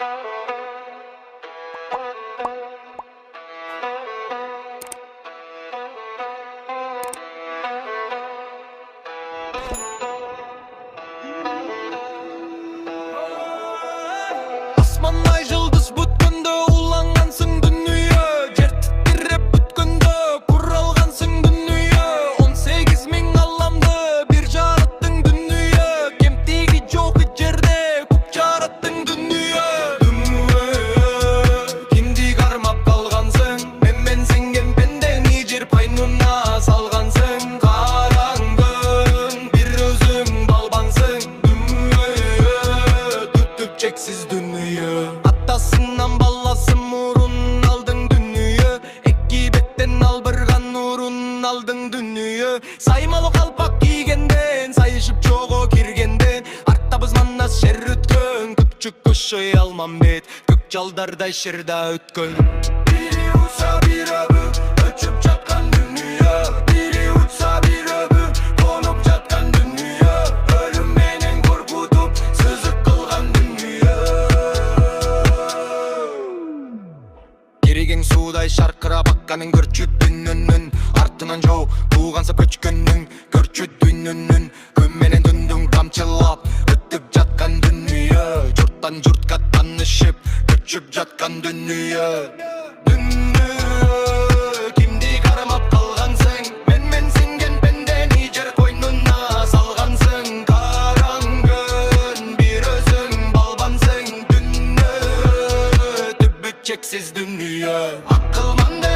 Асмандай жылдыз бүткөндө улангансың дүнүйө, жер титиреп бүткөндө куралгансың дүнүйө. 18 миң алламды бир жараттың дүнүйө, кемтиги жок жерде көп жараттың дүнүйө. Дүнүйө кимди кармап калгансың, мен сенген пендени жер пайнуна салгансың. Караңгын бир өзүң балбаңсың, дүнүйө түтүп чексиз дүнүйө. Атасынан баласы мурун алдың дүнүйө, эки беттен албырган нурун алдың дүнүйө. Саймалы калпак кийгенден, сайышып жого киргенден, Атабыз Манас шер өткөн, күпчүк көшөй алмамбет, көк жалдардай шерда өткөн. Бири учса бир өбү, өчүп жаткан дүнүйө, бири учса бир өбү, конуп жаткан дүнүйө, өлүм менен коркутуп сөзүк кылган дүнүйө. Кириген суудай шаркырап акканын көрчү Дүйнөнүн, артынан жоо тууганса көчкөнүң, көрчү Дүйнөнүн, күн менен түндүн камчылап өтүп жаткан дүнүйө, журттан журтка таанышып көчүп жаткан дүнүйө. Дүнүйө кимди кармап калгансың, мен сенген пендени жер койнуна салгансың. Караңгын бир өзүң балбансың, дүнүйө түбү чексиз дүнүйө. Акылманды